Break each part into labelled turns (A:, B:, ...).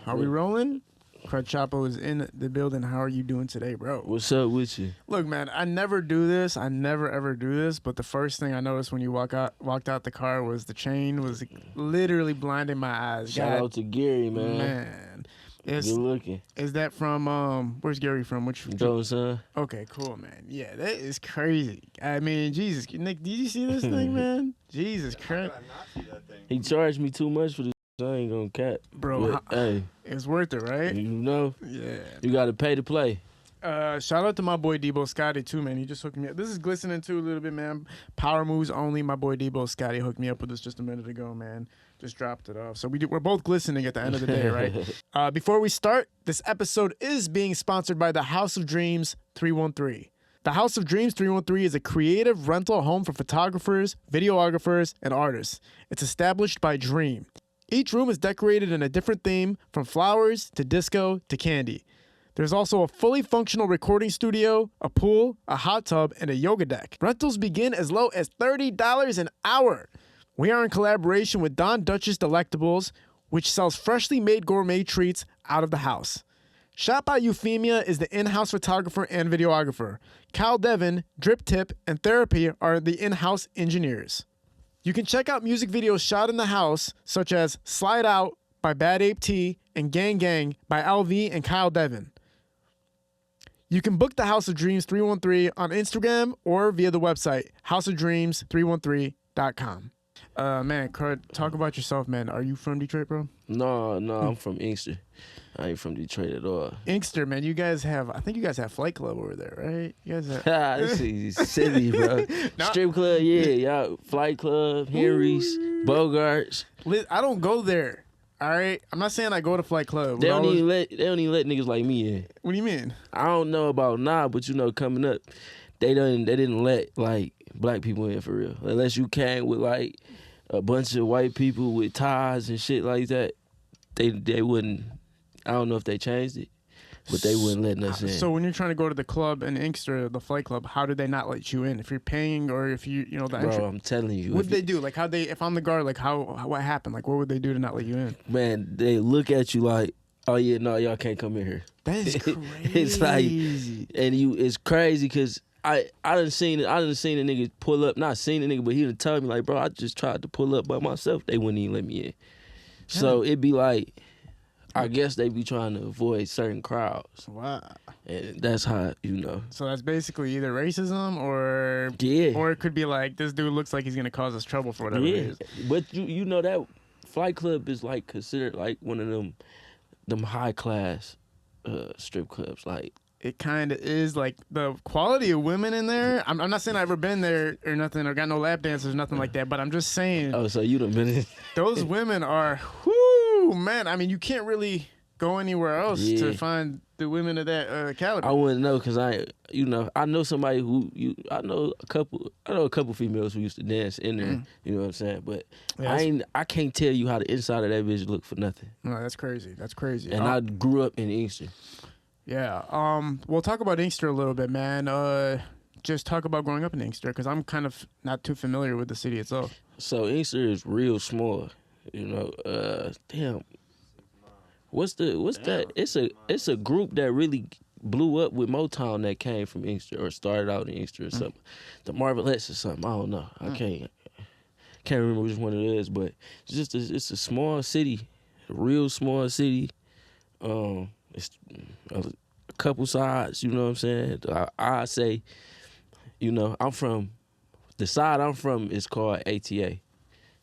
A: Are we rolling? CrudChapo is in the building. How are you doing today, bro?
B: What's up with you?
A: Look, man, I never do this. I never ever do this. But the first thing I noticed when you walked out the car was the chain was literally blinding my eyes.
B: Shout out to Gary, man. Good looking.
A: Is that from where's Gary from? Which
B: son?
A: Okay, cool, man. Yeah, that is crazy. I mean, Jesus, Nick, did you see this thing, man? Jesus Christ.
C: How could I not see that thing?
B: He charged me too much for this. I ain't gonna cap.
A: Bro,
B: but, hey,
A: it's worth it, right?
B: You know?
A: Yeah.
B: You gotta pay to play.
A: Shout out to my boy Debo, Scotty too, man. He just hooked me up. This is glistening too a little bit, man. Power moves only. My boy Debo, Scotty hooked me up with this just a minute ago, man. Just dropped it off. So we're both glistening at the end of the day, right? Before we start, this episode is being sponsored by the House of Dreams 313. The House of Dreams 313 is a creative rental home for photographers, videographers, and artists. It's established by Dream. Each room is decorated in a different theme, from flowers to disco to candy. There's also a fully functional recording studio, a pool, a hot tub, and a yoga deck. Rentals begin as low as $30 an hour. We are in collaboration with Don Dutch's Delectables, which sells freshly made gourmet treats out of the house. Shot by Euphemia is the in-house photographer and videographer. Kyle Devin, Drip Tip, and Therapy are the in-house engineers. You can check out music videos shot in the house, such as Slide Out by Bad Ape T and Gang Gang by LV and Kyle Devin. You can book the House of Dreams 313 on Instagram or via the website, houseofdreams313.com. Man, Crud, talk about yourself, man. Are you from Detroit, bro?
B: No, I'm from Inkster. I ain't from Detroit at all.
A: Inkster, man. I think you guys have Flight Club over there, right? You guys have...
B: This is silly, bro. Strip club, yeah. Y'all, Flight Club, Henry's, Bogarts.
A: I don't go there. All right, I'm not saying I go to Flight Club.
B: They don't even let niggas like me in.
A: What do you mean?
B: I don't know about now, but coming up, they didn't let like black people in for real. Unless you came with like a bunch of white people with ties and shit like that, they wouldn't. I don't know if they changed it, but they wouldn't let us in.
A: So when you're trying to go to the club in Inkster, the Flight Club, how do they not let you in? If you're paying or if the entry?
B: Bro, I'm telling you.
A: What did they do? Like if I'm the guard, like what happened? Like what would they do to not let you in?
B: Man, they look at you like, oh yeah, no, y'all can't come in here.
A: That is crazy.
B: It's like, it's crazy because I done seen a nigga pull up, not seen a nigga, but he done tell me like, bro, I just tried to pull up by myself. They wouldn't even let me in. So it'd be like, I guess they be trying to avoid certain crowds.
A: Wow.
B: And that's how,
A: So that's basically either racism or it could be like, this dude looks like he's going to cause us trouble for whatever it is.
B: But you know that Flight Club is like considered like one of them high class strip clubs. Like,
A: it kind of is. Like the quality of women in there. I'm not saying I've ever been there or nothing or got no lap dances, nothing like that. But I'm just saying.
B: Oh, so you done been in?
A: Those women are, whoo, man. I mean, you can't really go anywhere else to find the women of that caliber.
B: I wouldn't know because I know somebody I know a couple females who used to dance in there. You know what I'm saying? But I can't tell you how the inside of that bitch look for nothing.
A: No, that's crazy. That's crazy.
B: And I grew up in Inkster.
A: Yeah. We'll talk about Inkster a little bit, man. Just talk about growing up in Inkster because I'm kind of not too familiar with the city itself.
B: So Inkster is real small. Damn. What's that? It's a group that really blew up with Motown that came from Inkster or started out in Inkster or something. The Marvelettes or something. I don't know. I can't remember which one it is, but it's a small city, a real small city. It's a couple sides, you know what I'm saying? I say, I'm from, the side I'm from is called ATA.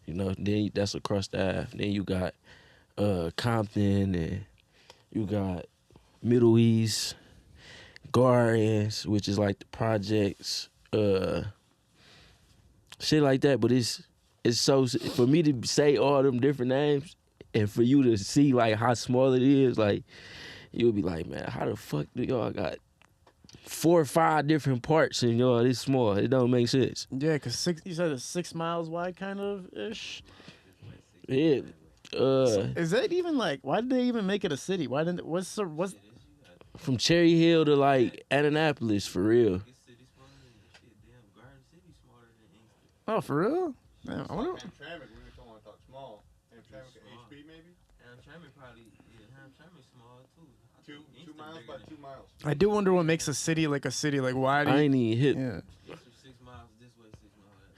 B: Then that's across the Ave. Then you got Compton, and you got Middle East, Gardens, which is like the projects, shit like that. But it's so, for me to say all them different names and for you to see like how small it is, like, you'll be like, man, how the fuck do y'all got 4 or 5 different parts and y'all this small? It don't make sense.
A: Yeah, because you said it's 6 miles wide, kind of ish.
B: Yeah.
A: So is that even like? Why did they even make it a city? Why didn't? What's
B: from Cherry Hill to like Annapolis for real?
A: Oh, for real? Man, I wonder.
C: Hamtramck, we don't want to talk small. Hamtramck, HB maybe.
D: Hamtramck probably.
C: Two miles by 2 miles.
A: I do wonder what makes a city like a city. Like, why do
B: I
A: you,
B: ain't even hit.
A: yeah.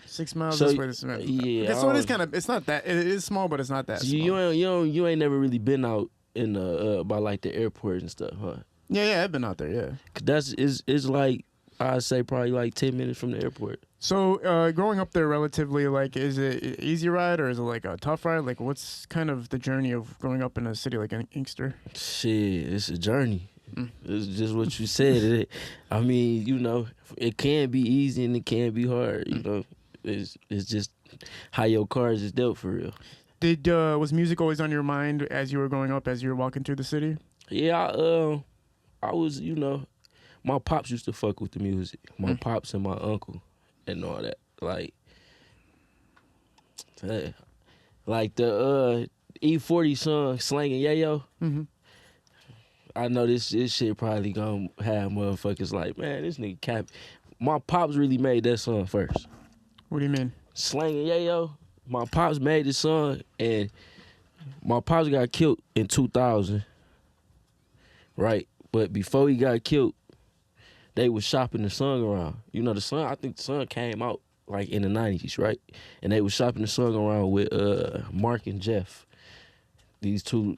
A: 6 miles
B: So,
A: this way, this way.
B: yeah,
A: Okay, so it is
B: I
A: kind of. It's not that. It is small, but it's not that
B: So
A: small.
B: you ain't never really been out in the by like the airport and stuff, huh?
A: Yeah, I've been out there. Yeah.
B: 'Cause it's like I'd say probably like 10 minutes from the airport.
A: So, growing up there, relatively, like, is it an easy ride or is it like a tough ride? Like, what's kind of the journey of growing up in a city like Inkster?
B: Shit, it's a journey. It's just what you said. I mean, it can be easy and it can be hard. It's just how your cards is dealt for real.
A: Was music always on your mind as you were growing up, as you were walking through the city?
B: Yeah, I was, my pops used to fuck with the music. My pops and my uncle and all that. Like the E40 song, Slangin' Yayo.
A: Mm-hmm.
B: I know this shit probably gonna have motherfuckers like, man, this nigga cap. My pops really made that song first.
A: What do you mean?
B: Slangin' Yayo. My pops made the song, and my pops got killed in 2000, right? But before he got killed, they was shopping the song around. The song, I think the song came out like in the 90s, right? And they was shopping the song around with Mark and Jeff. These two,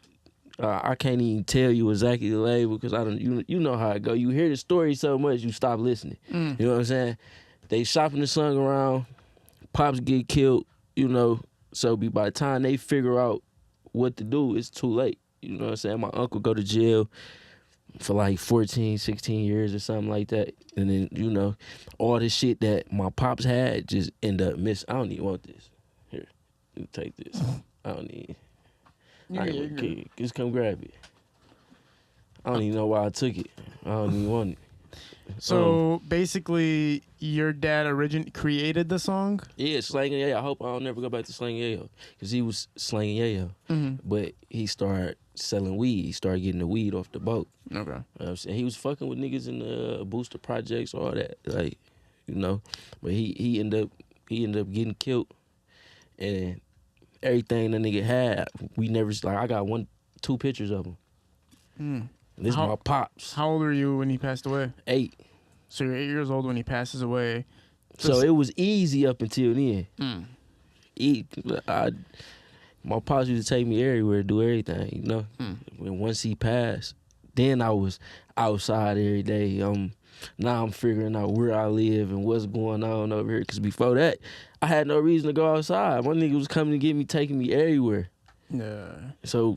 B: I can't even tell you exactly the label because I don't. You know how it go. You hear the story so much, you stop listening. You know what I'm saying? They shopping the song around. Pops get killed. So by the time they figure out what to do, it's too late. You know what I'm saying? My uncle go to jail for like 14, 16 years or something like that. And then, all the shit that my pops had just end up I don't even want this. Here, you take this. I don't need it. Just come grab it. I don't even know why I took it. I don't even want it.
A: So basically, your dad created the song?
B: Yeah, Slangin' Yayo. I hope I don't never go back to Slangin' Yayo because he was slanging Yayo. But he started selling weed. He started getting the weed off the boat.
A: Okay.
B: You know what I'm saying? He was fucking with niggas in the booster projects, all that. But he ended up getting killed. And everything the nigga had, we never, I got 2 pictures of him. This is my pops.
A: How old were you when he passed away?
B: 8.
A: So you're 8 years old when he passes away.
B: So it was easy up until then. My pops used to take me everywhere, do everything, When once he passed, then I was outside every day. Now I'm figuring out where I live and what's going on over here. Because before that, I had no reason to go outside. My nigga was coming to get me, taking me everywhere.
A: Yeah.
B: So,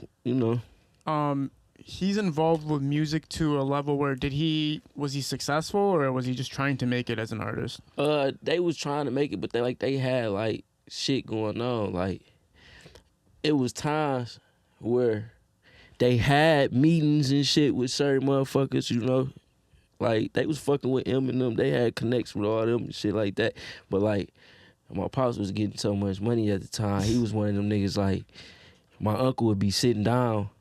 A: He's involved with music to a level where was he successful or was he just trying to make it as an artist?
B: They was trying to make it, but they had shit going on. It was times where they had meetings and shit with certain motherfuckers, they was fucking with Eminem. They had connects with all them and shit like that. But my pops was getting so much money at the time. He was one of them niggas my uncle would be sitting down.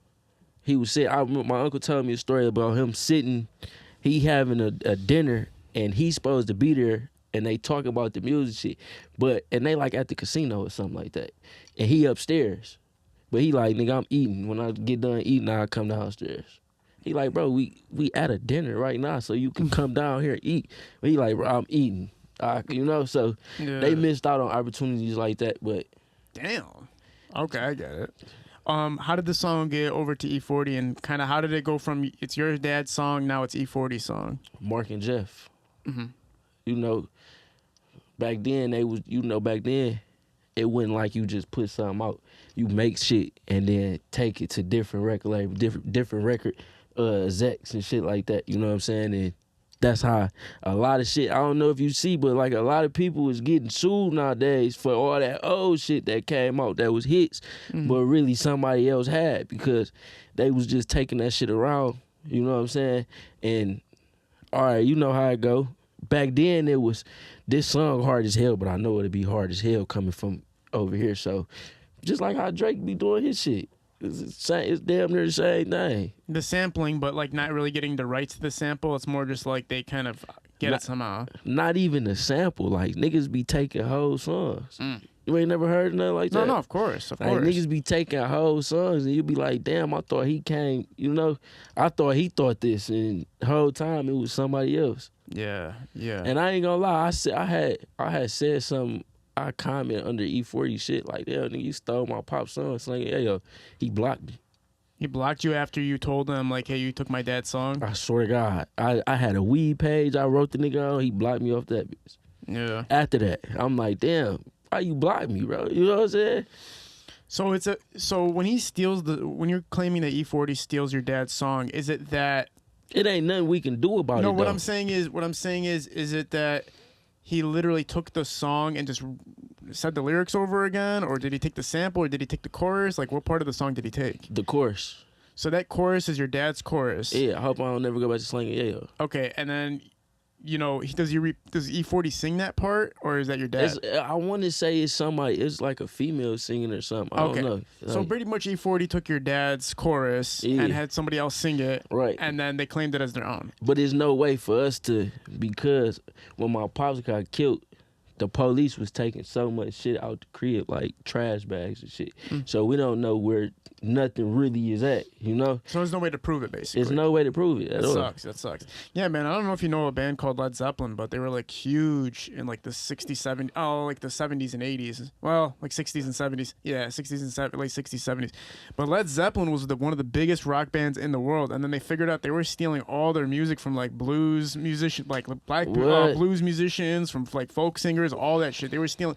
B: He was sitting. I remember my uncle telling me a story about him sitting. He having a dinner and he's supposed to be there and they talking about the music shit. And they at the casino or something like that. And he upstairs. But he nigga, I'm eating. When I get done eating, I come downstairs. He bro, we at a dinner right now, so you can come down here and eat. But he bro, I'm eating. So they missed out on opportunities like that. But
A: damn. Okay, I get it. How did the song get over to E40 and kind of how did it go from it's your dad's song, now it's E40 song?
B: Mark and Jeff. Back then back then it wasn't like you just put something out. You make shit and then take it to different record labels, different record execs and shit like that. You know what I'm saying? And that's how a lot of shit, I don't know if you see, but a lot of people is getting sued nowadays for all that old shit that came out that was hits, but really somebody else had because they was just taking that shit around, you know what I'm saying? And all right, you know how it go. Back then it was, this song hard as hell, but I know it'd be hard as hell coming from over here. So just like how Drake be doing his shit. It's damn near the same thing.
A: The sampling, but not really getting the rights to the sample. It's more just they kind of get it somehow.
B: Not even a sample. Niggas be taking whole songs. You ain't never heard nothing like that?
A: No, of course,
B: Like, niggas be taking whole songs and you be like, damn, I thought he came, I thought he thought this, and the whole time it was somebody else.
A: Yeah.
B: And I ain't gonna lie, I had said something, I comment under E40 shit like, yeah, nigga, you stole my pop song, slinging, yeah, yo, he blocked me.
A: He blocked you after you told him, like, hey, you took my dad's song?
B: I swear to God, I had a weed page I wrote the nigga on, he blocked me off that bitch.
A: Yeah.
B: After that, I'm like, damn, why you block me, bro? You know what I'm saying?
A: So when he steals when you're claiming that E40 steals your dad's song, is it that?
B: It ain't nothing we can do about it.
A: No, what
B: though.
A: I'm saying is it that he literally took the song and just said the lyrics over again, or did he take the sample, or did he take the chorus? Like, what part of the song did he take?
B: The chorus.
A: So that chorus is your dad's chorus.
B: Yeah, I hope I don't never go back to slinging. Yeah, yo.
A: Okay, and then, does E40 sing that part, or is that your dad?
B: I want to say it's somebody. It's like a female singing or something. I don't know.
A: So
B: Like,
A: pretty much E40 took your dad's chorus and had somebody else sing it,
B: right?
A: And then they claimed it as their own.
B: But there's no way for us to, because when my pops got killed, the police was taking so much shit out the crib, like trash bags and shit. So we don't know where nothing really is at,
A: So there's no way to prove it, basically.
B: There's no way to prove it at all.
A: That sucks. Yeah, man, I don't know if you know a band called Led Zeppelin, but they were, like, huge in, like, the 60s, 70s, like the 70s and 80s. Well, like 60s and 70s. Yeah, 60s and late 60s, 70s. But Led Zeppelin was one of the biggest rock bands in the world, and then they figured out they were stealing all their music from, like, blues musicians, like black blues musicians, from, like, folk singers, all that shit. They were stealing.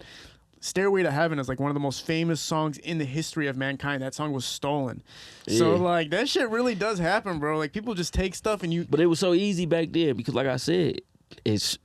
A: Stairway to Heaven is like one of the most famous songs in the history of mankind. That song was stolen. Yeah. So like that shit really does happen, bro. Like people just take stuff and
B: But it was so easy back then because like I said, it's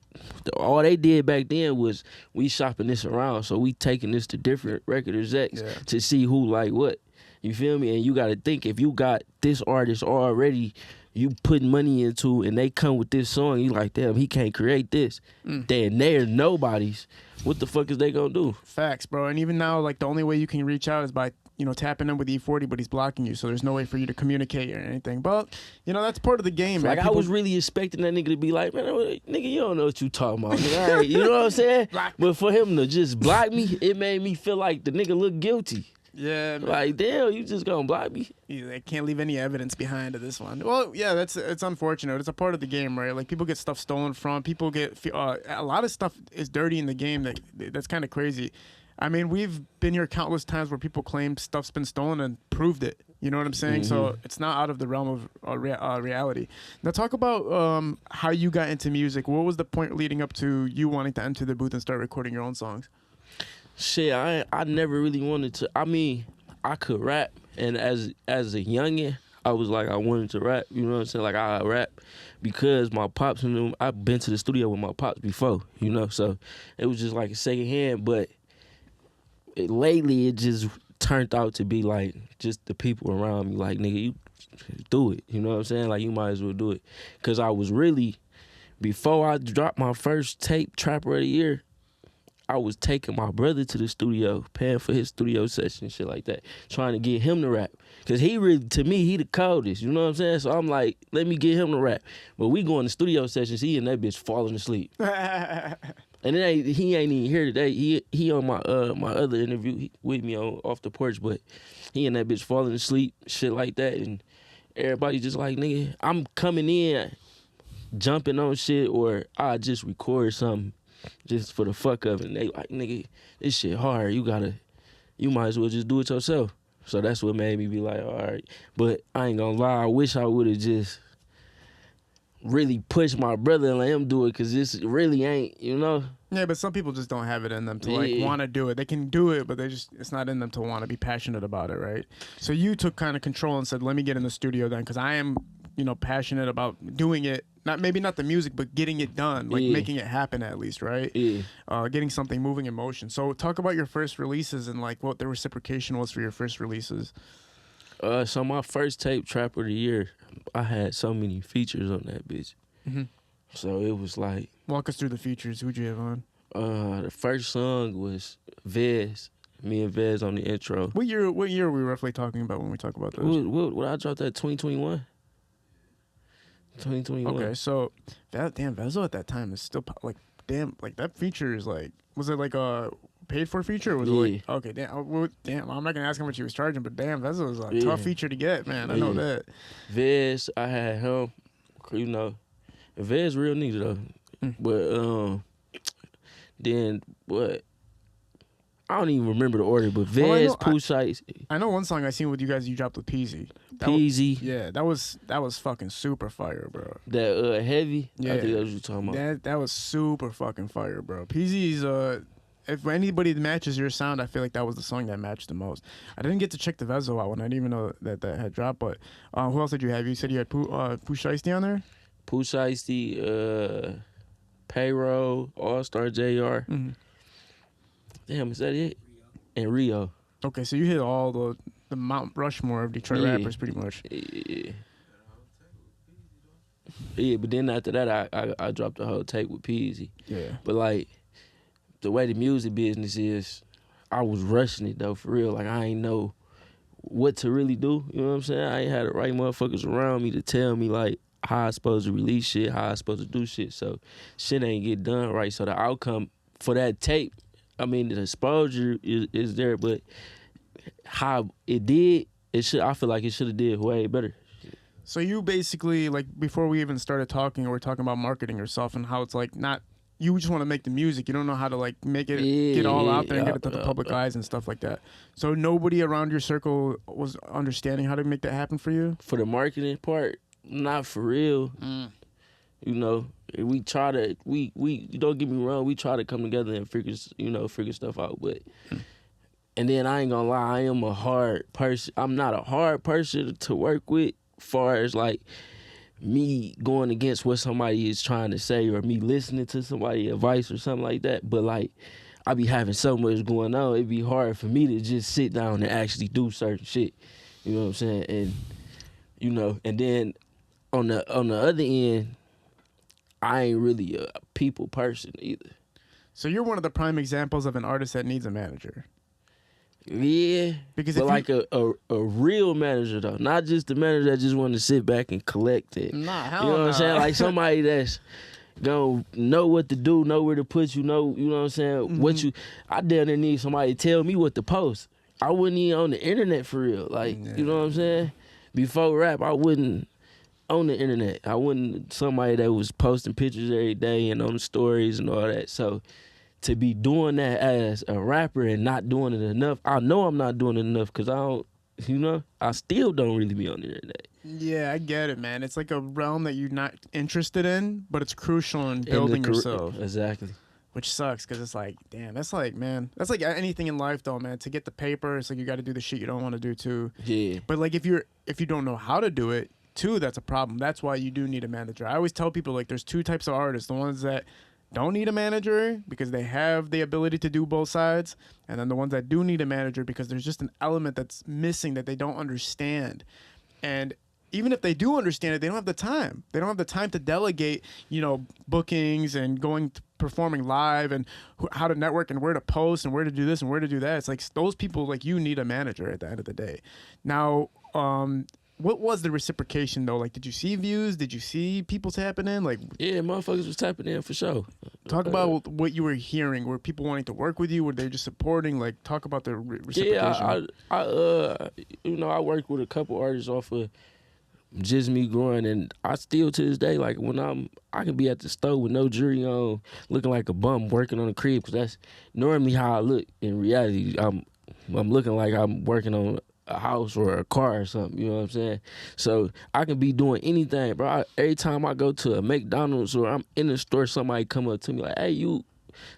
B: all they did back then was we shopping this around. So we taking this to different record execs to see who like what. You feel me? And you got to think, if you got this artist already you putting money into and they come with this song, you like, damn, he can't create this. Then they're nobodies. What the fuck is they gonna do?
A: Facts, bro. And even now, like, the only way you can reach out is by, tapping in with E40, but he's blocking you, so there's no way for you to communicate or anything. But, that's part of the game, man.
B: Like, I was really expecting that nigga to be like, man, nigga, you don't know what you talking about. Nigga. You know what I'm saying? But for him to just block me, it made me feel like the nigga looked guilty.
A: Yeah, man.
B: Like, damn, you just gonna block me?
A: They can't leave any evidence behind to this one. Well, yeah, it's unfortunate. It's a part of the game, right? Like, people get stuff stolen from. People get a lot of stuff is dirty in the game. That's kind of crazy. I mean, we've been here countless times where people claim stuff's been stolen and proved it. You know what I'm saying? So it's not out of the realm of reality. Now, talk about how you got into music. What was the point leading up to you wanting to enter the booth and start recording your own songs?
B: Shit, I never really wanted to. I mean, I could rap, and as a youngin', I was like, I wanted to rap. You know what I'm saying? Like, I rap because my pops and them. I've been to the studio with my pops before. So it was just like a second hand. But lately, it just turned out to be like just the people around me. Like, nigga, you do it. You know what I'm saying? Like, you might as well do it. Cause I was really, before I dropped my first tape, Trapper of the Year, I was taking my brother to the studio, paying for his studio session, shit like that, trying to get him to rap. Cause he really, to me, he the coldest, you know what I'm saying? So I'm like, let me get him to rap. But we going to studio sessions, he and that bitch falling asleep. And he ain't even here today. He on my my other interview with me off the porch, but he and that bitch falling asleep, shit like that. And everybody just like, nigga, I'm coming in, jumping on shit, or I just record something just for the fuck of it. And they like, nigga, this shit hard. You might as well just do it yourself. So that's what made me be like, all right. But I ain't gonna lie, I wish I would have just really pushed my brother and let him do it, because this really ain't,
A: Yeah, but some people just don't have it in them to like want to do it. They can do it, but it's not in them to want to be passionate about it, right? So you took kind of control and said, let me get in the studio then, because I am, passionate about doing it. Maybe not the music, but getting it done, like making it happen at least, right?
B: Yeah.
A: Getting something moving in motion. So talk about your first releases and like what the reciprocation was for your first releases.
B: So my first tape, Trapper of the Year, I had so many features on that bitch.
A: Mm-hmm.
B: So it was like,
A: walk us through the features. Who'd you have on?
B: The first song was Vez. Me and Vez on the intro.
A: What year are we roughly talking about when we talk about those?
B: What I dropped that 2021? 2021.
A: Okay, so Vezo at that time is still like, damn, like that feature is like, was it like a paid for feature? Or was it like, okay, damn. I'm not gonna ask how much he was charging, but damn, that was a tough feature to get, man. I know that.
B: Vez, I had him. You know, Vez real nigga though. But then what? I don't even remember the order, but Vez, Pooh Shites.
A: I know one song I seen with you guys you dropped with Peasy.
B: Peasy.
A: Yeah, that was fucking super fire, bro.
B: That Heavy?
A: Yeah.
B: I think that's what you're talking about.
A: That was super fucking fire, bro. Peasy's if anybody matches your sound, I feel like that was the song that matched the most. I didn't get to check the Vezo out one. I didn't even know that had dropped, but who else did you have? You said you had Pooh Shiesty on there?
B: Pooh Shiesty, Payroll, All-Star JR.
A: Mm-hmm.
B: Damn, is that it? And Rio.
A: Okay, so you hit all the Mount Rushmore of Detroit rappers pretty much.
B: Yeah, but then after that, I dropped the whole tape with Peasy.
A: Yeah.
B: But, like, the way the music business is, I was rushing it, though, for real. Like, I ain't know what to really do. You know what I'm saying? I ain't had the right motherfuckers around me to tell me, like, how I supposed to release shit, how I supposed to do shit. So, shit ain't get done right. So, the outcome for that tape, I mean, the exposure is there, but how it did, I feel like it should have did way better.
A: So you basically, like, before we even started talking, we were talking about marketing yourself and how it's like you just want to make the music. You don't know how to like make it get all out there and get it to the public eyes and stuff like that. So nobody around your circle was understanding how to make that happen for you? For
B: the marketing part, not for real. You know, we try to, we don't get me wrong, we try to come together and figure stuff out, but, and then I ain't gonna lie, I am a hard person. I'm not a hard person to work with, far as like me going against what somebody is trying to say or me listening to somebody's advice or something like that, but like, I be having so much going on, it'd be hard for me to just sit down and actually do certain shit, you know what I'm saying, and, you know, and then on the other end, I ain't really a people person either.
A: So you're one of the prime examples of an artist that needs a manager.
B: Yeah,
A: because
B: but like a real manager though, not just the manager that just want to sit back and collect it.
A: Nah, hell
B: you know what I'm saying? Like somebody that's gonna know what to do, know where to put you, know what I'm saying? Mm-hmm. I damn near need somebody to tell me what to post. I wouldn't even on the internet for real. Like, you know what I'm saying? Before rap, I wouldn't on the internet. I wasn't somebody that was posting pictures every day and on the stories and all that. So to be doing that as a rapper and not doing it enough, I know I'm not doing it enough because I don't, you know, I still don't really be on the internet.
A: Yeah, I get it, man. It's like a realm that you're not interested in, but it's crucial in building yourself.
B: Exactly.
A: Which sucks because it's like, damn, that's like anything in life though, man. To get the paper, it's like you got to do the shit you don't want to do too.
B: Yeah.
A: But like if you don't know how to do it, too, that's a problem. That's why you do need a manager. I always tell people, like, there's two types of artists. The ones that don't need a manager because they have the ability to do both sides, and then the ones that do need a manager because there's just an element that's missing that they don't understand. And even if they do understand it, they don't have the time. They don't have the time to delegate, you know, bookings and performing live and how to network and where to post and where to do this and where to do that. It's like those people, like, you need a manager at the end of the day. Now, what was the reciprocation though? Like, did you see views? Did you see people tapping in? Like,
B: yeah, motherfuckers was tapping in for sure.
A: Talk about what you were hearing. Were people wanting to work with you? Were they just supporting? Like, talk about the reciprocation.
B: Yeah, I worked with a couple artists off of just me growing, and I still to this day, like when I can be at the store with no jewelry on, looking like a bum working on the crib, because that's normally how I look in reality. I'm looking like I'm working on a house or a car or something, you know what I'm saying? So I can be doing anything, bro. Every time I go to a McDonald's or I'm in the store, somebody come up to me like, hey, you.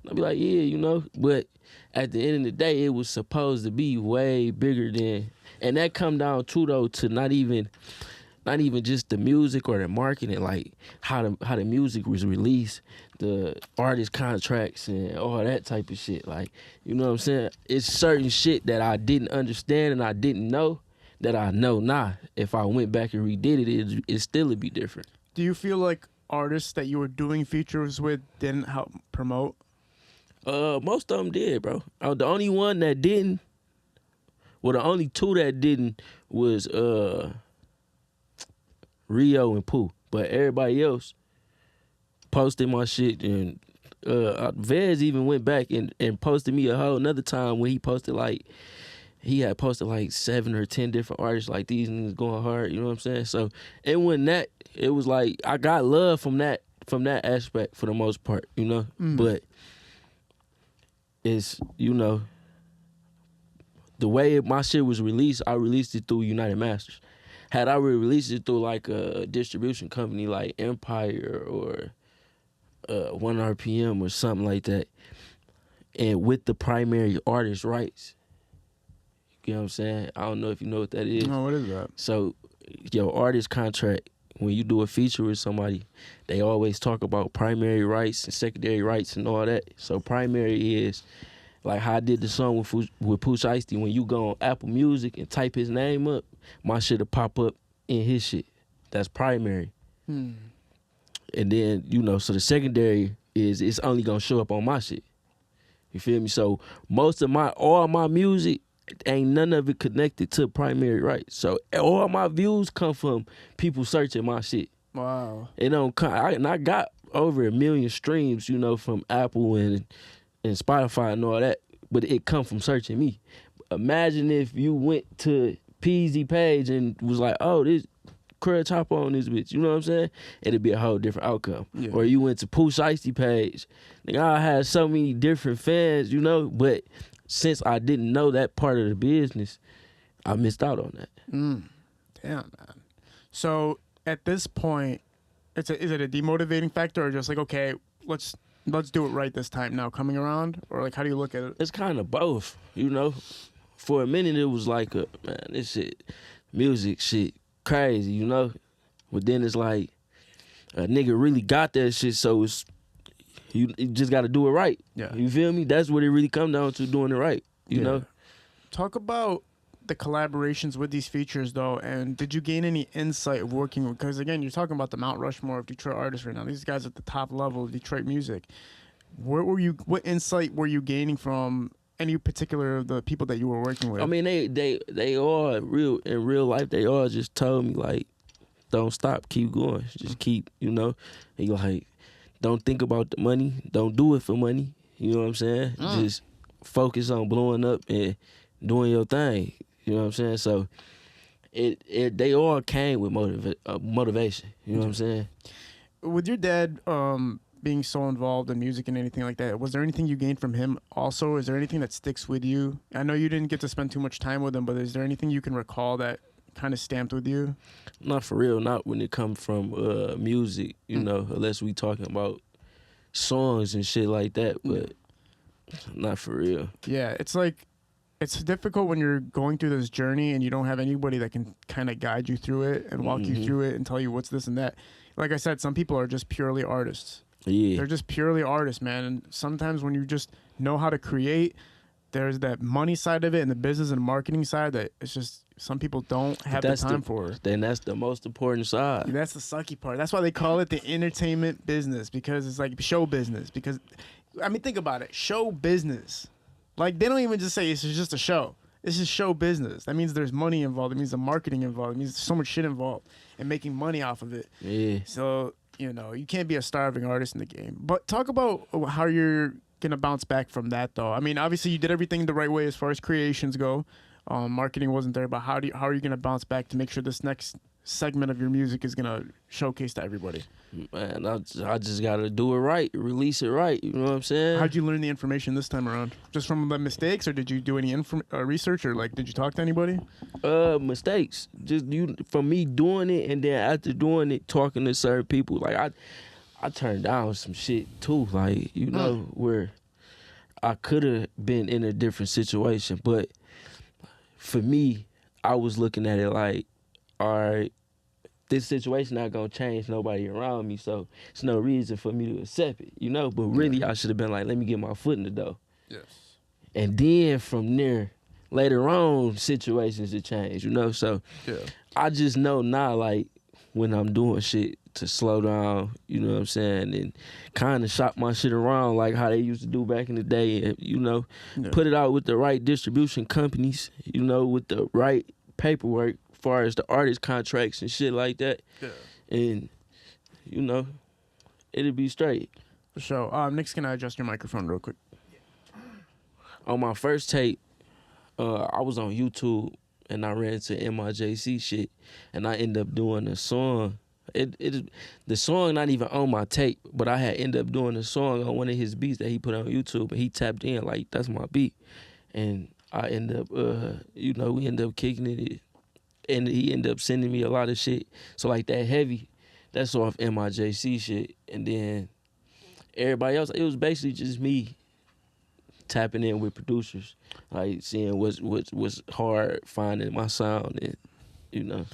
B: And I'll be like, yeah, you know. But at the end of the day, it was supposed to be way bigger than, and that come down too though to not even just the music or the marketing, like how the music was released, the artist contracts and all that type of shit. Like, you know what I'm saying? It's certain shit that I didn't understand and I didn't know that I know now. If I went back and redid it, it still would be different.
A: Do you feel like artists that you were doing features with didn't help promote?
B: Most of them did, bro. The only one that didn't, well, the only two that didn't was Rio and Pooh, but everybody else posted my shit and Vez even went back and posted me a whole another time when he posted like he had posted like 7 or 10 different artists like these niggas going hard. You know what I'm saying? So it wasn't that. It was like I got love from that aspect for the most part. You know, but it's the way my shit was released. I released it through United Masters. Had I released it through like a distribution company like Empire or 1RPM or something like that, and with the primary artist rights, you know what I'm saying? I don't know if you know what that is.
A: No, what is that?
B: So your artist contract, when you do a feature with somebody, they always talk about primary rights and secondary rights and all that. So primary is like how I did the song with Pooch Ice-T. When you go on Apple Music and type his name up, my shit'll pop up in his shit. That's primary. And then, so the secondary is it's only gonna show up on my shit. You feel me? So all my music, ain't none of it connected to primary rights. So all my views come from people searching my shit.
A: Wow.
B: It don't come, and I got over 1 million streams, from Apple and Spotify and all that, but it come from searching me. Imagine if you went to Peasy page and was like, oh, this CrudChapo on this bitch, you know what I'm saying? It'd be a whole different outcome. Yeah. Or you went to Pooch Ice-T page. Nigga, I had so many different fans, but since I didn't know that part of the business, I missed out on that.
A: Damn, man. So at this point, is it a demotivating factor or just like, okay, let's do it right this time now coming around? Or like, how do you look at it?
B: It's kind of both, For a minute, it was like, this shit, music shit, crazy, But then it's like, a nigga really got that shit, so it's, you just got to do it right.
A: Yeah.
B: You feel me? That's what it really come down to, doing it right, you know?
A: Talk about the collaborations with these features, though, and did you gain any insight of working with, because again, you're talking about the Mount Rushmore of Detroit artists right now. These guys at the top level of Detroit music. What insight were you gaining from any particular of the people that you were working with?
B: I mean, they all in real life, they all just told me, like, don't stop, keep going. Just keep, and like, don't think about the money. Don't do it for money. You know what I'm saying? Just focus on blowing up and doing your thing. You know what I'm saying? So they all came with motivation. You know what I'm saying?
A: With your dad being so involved in music and anything like that, was there anything you gained from him also? Is there anything that sticks with you? I know you didn't get to spend too much time with him, but is there anything you can recall that kind of stamped with you?
B: Not for real. Not when it comes from music, unless we talking about songs and shit like that, but not for real.
A: Yeah, it's like, it's difficult when you're going through this journey and you don't have anybody that can kind of guide you through it and walk you through it and tell you what's this and that. Like I said, some people are just purely artists.
B: Yeah.
A: They're just purely artists, man. And sometimes when you just know how to create, there's that money side of it and the business and marketing side that it's just some people don't have the time for.
B: Then that's the most important side.
A: Yeah, that's the sucky part. That's why they call it the entertainment business, because it's like show business. Because, I mean, think about it. Show business. Like, they don't even just say it's just a show. This is show business. That means there's money involved. It means the marketing involved. It means there's so much shit involved and making money off of it.
B: Yeah.
A: So, you can't be a starving artist in the game. But talk about how you're going to bounce back from that, though. I mean, obviously, you did everything the right way as far as creations go. Marketing wasn't there, but how are you going to bounce back to make sure this next segment of your music is going to showcase to everybody?
B: Man, I just got to do it right, release it right, you know what I'm saying?
A: How'd you learn the information this time around? Just from the mistakes, or did you do any research, or like did you talk to anybody?
B: Mistakes. Just from me doing it, and then after doing it, talking to certain people. Like I turned down some shit too, like, where I could have been in a different situation, but for me, I was looking at it like, all right, this situation not gonna change nobody around me, so it's no reason for me to accept it, But really, I should have been like, let me get my foot in the door.
A: Yes.
B: And then from there, later on, situations will change, So I just know now, like, when I'm doing shit to slow down, you know what I'm saying, and kind of shop my shit around like how they used to do back in the day, and, put it out with the right distribution companies, with the right paperwork, far as the artist contracts and shit like that. Yeah. And, it'll be straight.
A: For sure. Nick, can I adjust your microphone real quick?
B: On my first tape, I was on YouTube and I ran into MIJC shit, and I ended up doing a song. The song not even on my tape, but I had ended up doing a song on one of his beats that he put on YouTube, and he tapped in like, that's my beat, and I ended up, we ended up kicking it, and he ended up sending me a lot of shit. So like that heavy, that's off MIJC shit, and then everybody else, it was basically just me tapping in with producers, like seeing what's hard, finding my sound, and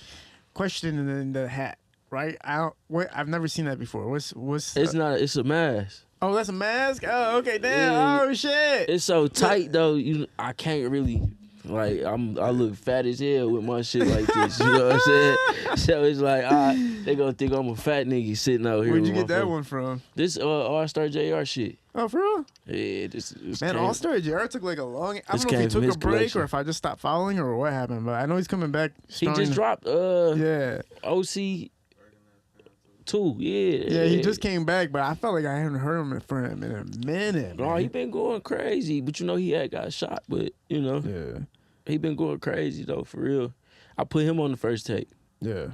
A: Question in the hat, right? I've never seen that before. What's?
B: It's a mask.
A: Oh, that's a mask. Oh, okay, damn.
B: Yeah.
A: Oh shit.
B: It's so tight though. I can't really. Like I look fat as hell with my shit like this, you know what I'm saying? So it's like they gonna think I'm a fat nigga sitting out here.
A: Where'd you get that one from?
B: This All-Star JR shit.
A: Oh, for real?
B: Yeah, this
A: man, All-Star JR took like a long. I don't know if he took a break collection, or if I just stopped following or what happened, but I know he's coming back.
B: He just dropped
A: yeah
B: OC 2, yeah.
A: He just came back, but I felt like I hadn't heard him from him in a minute.
B: No, he been going crazy, but he had got shot, but
A: yeah.
B: He been going crazy though, for real. I put him on the first tape.
A: Yeah.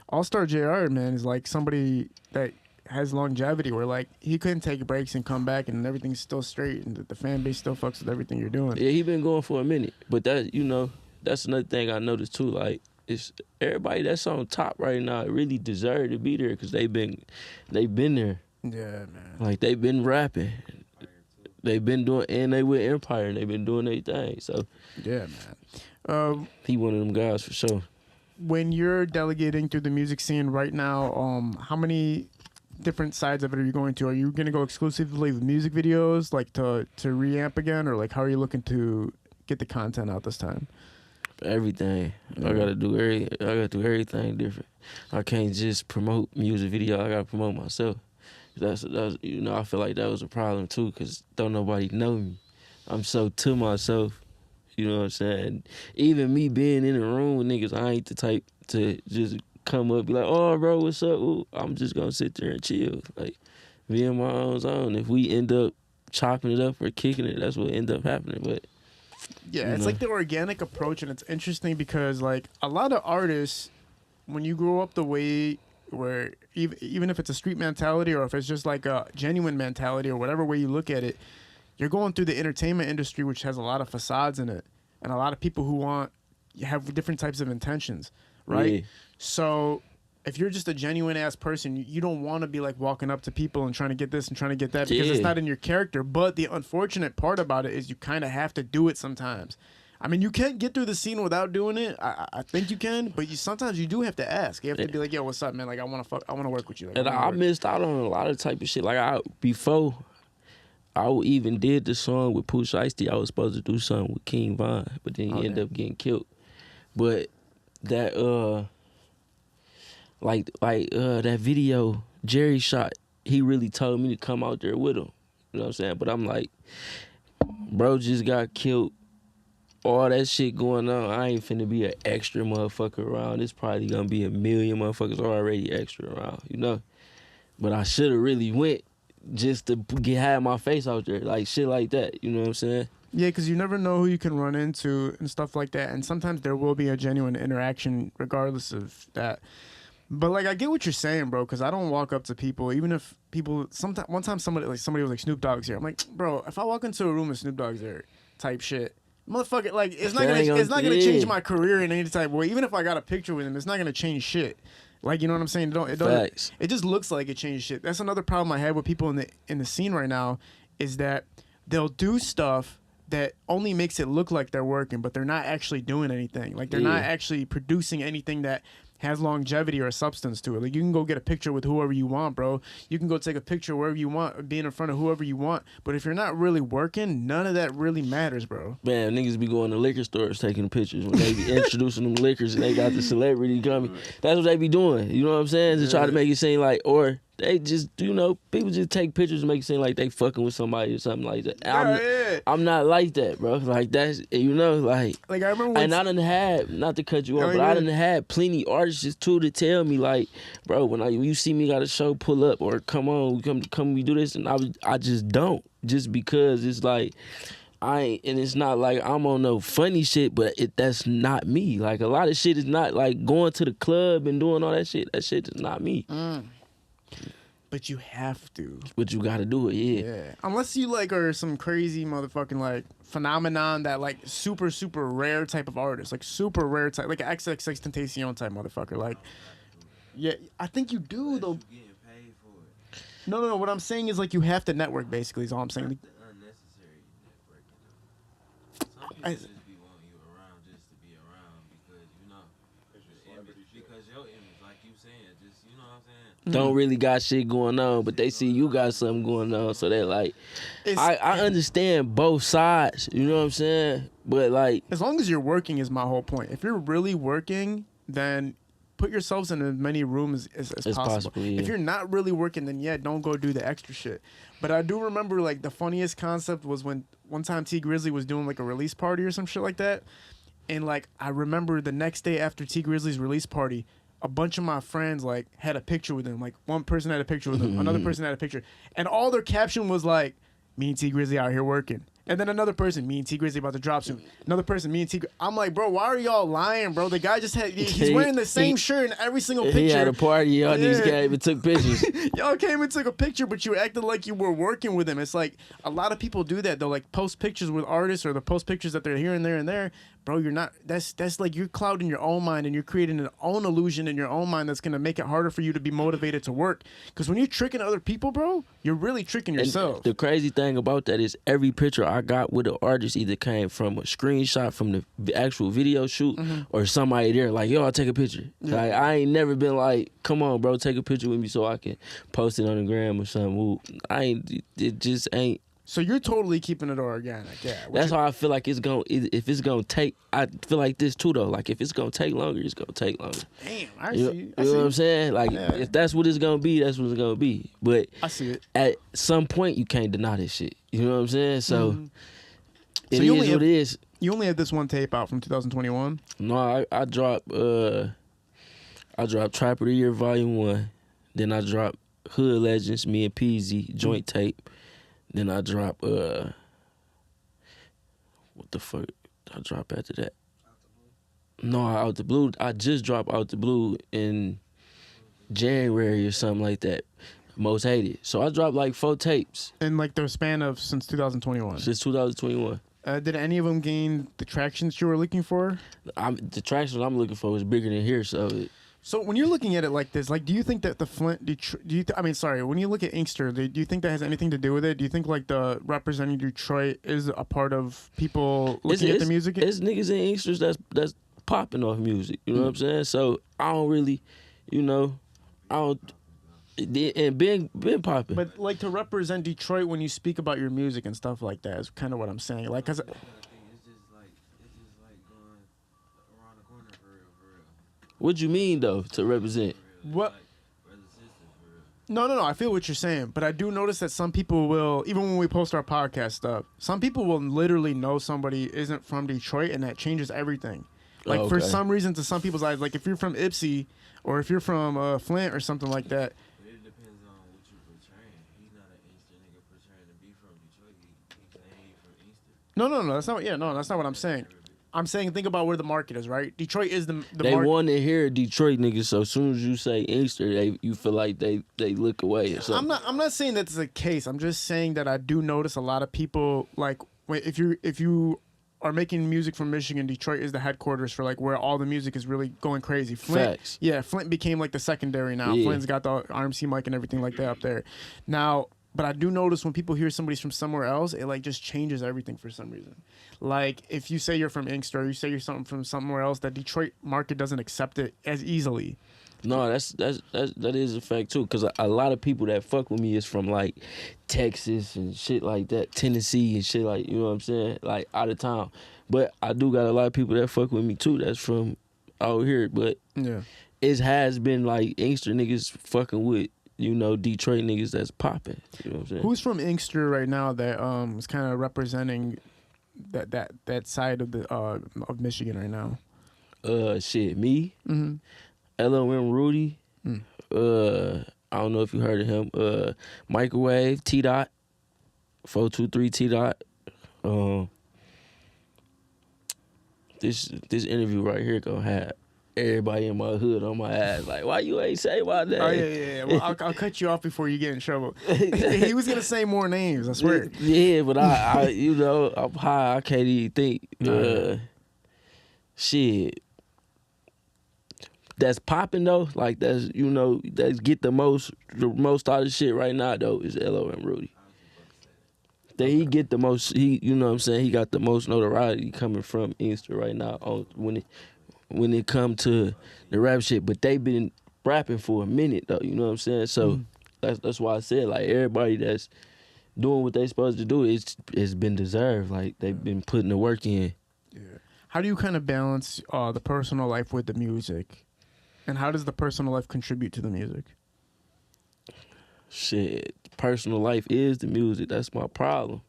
A: All-Star JR, man, is like somebody that has longevity where like he couldn't take breaks and come back and everything's still straight and the fan base still fucks with everything you're doing.
B: Yeah, he been going for a minute. But that, that's another thing I noticed too. Like, it's everybody that's on top right now really deserve to be there because they've been there.
A: Yeah, man.
B: Like, they've been rapping. They've been doing, and they with Empire, and they've been doing their thing. So,
A: yeah, man.
B: He one of them guys for sure.
A: When you're delegating through the music scene right now, how many different sides of it are you going to? Are you going to go exclusively with music videos, like to reamp again, or like how are you looking to get the content out this time?
B: Everything.
A: Yeah.
B: I gotta do everything different. I can't just promote music video. I gotta promote myself. That's I feel like that was a problem too, cause don't nobody know me. I'm so to myself. You know what I'm saying? Even me being in the room with niggas, I ain't the type to just come up and be like, oh, bro, what's up? Ooh, I'm just gonna sit there and chill. Like, be in my own zone. If we end up chopping it up or kicking it, that's what end up happening. But
A: yeah, it's like the organic approach, and it's interesting because like a lot of artists, when you grow up the way where even if it's a street mentality or if it's just like a genuine mentality or whatever way you look at it, you're going through the entertainment industry, which has a lot of facades in it, and a lot of people who have different types of intentions, right?
B: Yeah.
A: So if you're just a genuine ass person, you don't want to be like walking up to people and trying to get this and trying to get that because it's not in your character. But the unfortunate part about it is you kind of have to do it sometimes. I mean, you can't get through the scene without doing it. I think you can, but sometimes you do have to ask. You have to be like, "Yo, what's up, man? Like, I want to work with you." Like,
B: and I missed out on a lot of type of shit. Like before I even did the song with Pooh Shiesty, I was supposed to do something with King Von, but then he ended up getting killed. But that that video Jerry shot, he really told me to come out there with him. You know what I'm saying? But I'm like, bro just got killed. All that shit going on, I ain't finna be an extra motherfucker around. It's probably gonna be a million motherfuckers already extra around, But I should have really went just to have my face out there, like shit like that. You know what I'm saying?
A: Yeah, because you never know who you can run into and stuff like that. And sometimes there will be a genuine interaction regardless of that. But like, I get what you're saying, bro, because I don't walk up to people, even if people, one time somebody was like, Snoop Dogg's here. I'm like, bro, if I walk into a room and Snoop Dogg's there type shit, motherfucker, like, it's not gonna change my career in any type of way. Even if I got a picture with him, it's not gonna change shit. Like, you know what I'm saying? It just looks like it changed shit. That's another problem I have with people in the scene right now, is that they'll do stuff that only makes it look like they're working, but they're not actually doing anything. Like, they're not actually producing anything that has longevity or a substance to it. Like, you can go get a picture with whoever you want, bro. You can go take a picture wherever you want, being in front of whoever you want. But if you're not really working, none of that really matters, bro.
B: Man, niggas be going to liquor stores taking pictures when they be introducing them liquors and they got the celebrity coming. That's what they be doing. You know what I'm saying? To try to make it seem like, or they just, people just take pictures and make it seem like they fucking with somebody or something like that. I'm not like that, bro. Like that's, like
A: I remember when
B: and I done had, not to cut you off, but I done had plenty artists too to tell me like, bro, when you see me got a show, pull up or come on, come we do this, and I just don't, just because it's like. And it's not like I'm on no funny shit, but that's not me. Like a lot of shit is not like going to the club and doing all that shit. That shit is not me.
A: But you have to.
B: But you gotta do it,
A: yeah. Unless you like are some crazy motherfucking like phenomenon that like super super rare type of artist, like super rare type, like XXXTentacion type motherfucker. Like, yeah, I think you do though. No. What I'm saying is like you have to network. Basically, is all I'm saying.
D: People just be wanting you around just to be around because your image, like you saying, just what I'm saying.
B: Don't really got shit going on, but they see you got something going on, so they're like, I understand both sides, you know what I'm saying? But like,
A: as long as you're working is my whole point. If you're really working, then put yourselves in as many rooms as possible. Yeah. If you're not really working, then don't go do the extra shit. But I do remember like the funniest concept was when one time T Grizzly was doing like a release party or some shit like that. And like I remember the next day after T Grizzly's release party, a bunch of my friends like had a picture with him. Like one person had a picture with him, another person had a picture. And all their caption was like, me and T Grizzly out here working. And then another person, me and T Grizzly about to drop soon. Another person, me and T. I'm like, bro, why are y'all lying, bro? The guy just had, he's wearing the same shirt in every single picture.
B: He had a party, y'all niggas came and took pictures.
A: Y'all came and took a picture, but you acted like you were working with him. It's like a lot of people do that. They'll like post pictures with artists or they'll post pictures that they're here and there and there. Bro, you're not, that's like you're clouding your own mind and you're creating an own illusion in your own mind that's going to make it harder for you to be motivated to work. Because when you're tricking other people, bro, you're really tricking yourself.
B: And the crazy thing about that is every picture I got with the artist either came from a screenshot from the actual video shoot or somebody there like, yo, I'll take a picture. Yeah. Like, I ain't never been like, come on, bro, take a picture with me so I can post it on the gram or something. It just ain't.
A: So you're totally keeping it organic, yeah.
B: That's how I feel like it's going. If it's going to take, I feel like this too though. Like if it's going to take longer, it's going to take longer.
A: Damn, I
B: see. You know what I'm saying? Like if that's what it's going to be, that's what it's going to be. But
A: I see it.
B: At some point, you can't deny this shit. You know what I'm saying? So it is what it is.
A: You only have this one tape out from 2021.
B: No, I dropped Trap of the Year Volume 1. Then I dropped Hood Legends, me and Peasy joint tape. Then I drop what the fuck I drop after that? No, Out the Blue. I just dropped Out the Blue in January or something like that. Most Hated. So I dropped like 4 tapes.
A: In like the span of since 2021.
B: Since 2021.
A: Did any of them gain the traction that you were looking for?
B: The traction I'm looking for is bigger than here, so.
A: So when you're looking at it like this, like, do you think that the Flint, when you look at Inkster, do you think that has anything to do with it? Do you think like the representing Detroit is a part of people looking at the music?
B: It's niggas in Inksters that's popping off music. You know what I'm saying? So I don't really, and been popping.
A: But like to represent Detroit when you speak about your music and stuff like that is kind of what I'm saying. Like, cause.
B: What you mean though to represent?
A: What? No. I feel what you're saying, but I do notice that some people will, even when we post our podcast stuff, some people will literally know somebody isn't from Detroit, and that changes everything. Like for some reason, to some people's eyes, like if you're from Ypsi or if you're from Flint or something like that.
D: It depends on what you're portraying. He's not an Inkster nigga portraying to be from Detroit. He's saying he's from Inkster.
A: No, that's not. Yeah, no, that's not what I'm saying. I'm saying think about where the market is, right? Detroit is the
B: they
A: market.
B: want to hear Detroit niggas, so as soon as you say Inkster, you feel like they look away or something.
A: I'm not saying that's the case. I'm just saying that I do notice a lot of people like if you are making music from Michigan, Detroit is the headquarters for like where all the music is really going crazy. Flint,
B: Facts.
A: Yeah, Flint became like the secondary now.
B: Yeah.
A: Flint's got the RMC mic and everything like that up there. Now, but I do notice when people hear somebody's from somewhere else, it like just changes everything for some reason. Like if you say you're from Inkster, or you say you're something from somewhere else, that Detroit market doesn't accept it as easily.
B: No, that is a fact too, because a lot of people that fuck with me is from like Texas and shit like that, Tennessee and shit like, you know what I'm saying, like out of town. But I do got a lot of people that fuck with me too that's from out here. But
A: yeah,
B: it has been like Inkster niggas fucking with Detroit niggas that's popping. You know what I'm saying?
A: Who's from Inkster right now that is kind of representing that side of the of Michigan right now?
B: Me,
A: Mm-hmm.
B: LOM Rudy. I don't know if you heard of him. Microwave, T Dot, 423 T Dot. This interview right here gonna have everybody in my hood on my ass. Like, why you ain't say my name?
A: Oh yeah. Well, I'll cut you off before you get in trouble. He was gonna say more names. I swear.
B: Yeah, but I I'm high. I can't even think. Shit. That's popping though. Like that's get the most out of shit right now though is LOM Rudy. That he get the most. He he got the most notoriety coming from Inkster right now when it come to the rap shit. But they been rapping for a minute though. You know what I'm saying? So that's why I said like everybody that's doing what they supposed to do, it's been deserved. Like they've been putting the work in.
A: Yeah. How do you kind of balance the personal life with the music? And how does the personal life contribute to the music?
B: Shit, personal life is the music. That's my problem.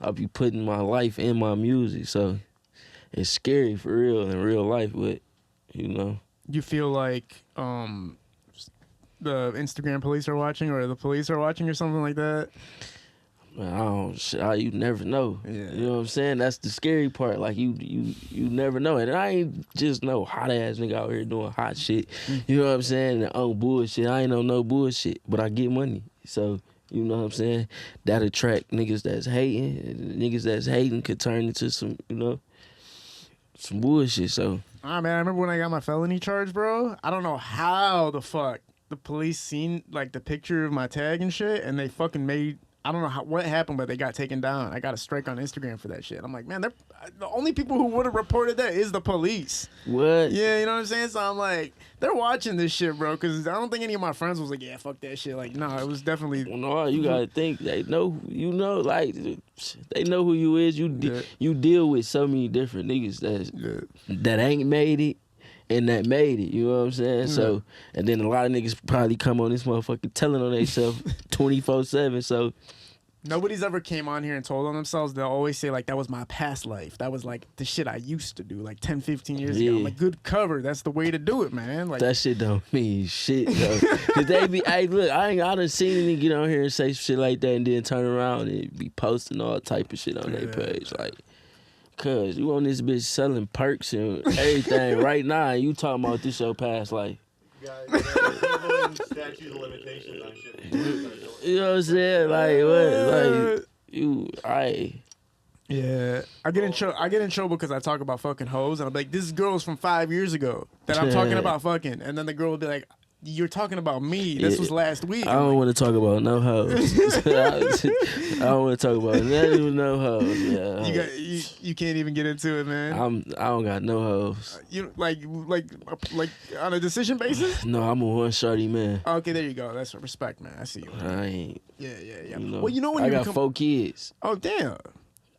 B: I'll be putting my life in my music, so it's scary for real in real life, but
A: You feel like the Instagram police are watching or the police are watching or something like that?
B: Man, you never know.
A: Yeah.
B: You know what I'm saying? That's the scary part. Like you never know. And I ain't just no hot ass nigga out here doing hot shit. You know what I'm saying? And on bullshit. I ain't on no bullshit, but I get money. So you know what I'm saying? That attract niggas that's hating. Niggas that's hating could turn into some some bullshit. So
A: Man, I remember when I got my felony charge, bro. I don't know how the fuck the police seen like the picture of my tag and shit, and they fucking made. I don't know what happened, but they got taken down. I got a strike on Instagram for that shit. I'm like, man, the only people who would have reported that is the police.
B: what?
A: Yeah, you know what I'm saying? So I'm like, they're watching this shit, bro, because I don't think any of my friends was like, yeah, fuck that shit. Like, no, it was definitely...
B: Well, no, you gotta think they know, like, they know who you is. You deal with so many different niggas that ain't made it. And that made it, you know what I'm saying? So, and then a lot of niggas probably come on this motherfucker telling on themselves 24/7. So,
A: nobody's ever came on here and told on themselves. They'll always say, like, that was my past life. That was, like, the shit I used to do, like, 10, 15 years ago. I'm like, good cover. That's the way to do it, man. Like
B: that shit don't mean shit, though. Because they be, hey, look, I done seen a nigga get on here and say shit like that and then turn around and be posting all type of shit on their page. Like, cuz you on this bitch selling perks and everything right now, and you talking about this your past life.
C: Statute of limitations on shit.
B: You know what I'm saying? Like what? Like you,
A: yeah, I get in trouble because I talk about fucking hoes, and I'm like, this girl's from 5 years ago that I'm talking about fucking, and then the girl will be like, you're talking about me. This was last week.
B: I don't want to talk about no hoes. I don't want to talk about no hoes. Yeah,
A: you can't even get into it, man.
B: I don't got no hoes.
A: You like on a decision basis?
B: No, I'm a one shorty man.
A: Okay, there you go. That's respect, man. I see you.
B: I ain't.
A: Yeah.
B: Well, when I got 4 kids.
A: Oh damn.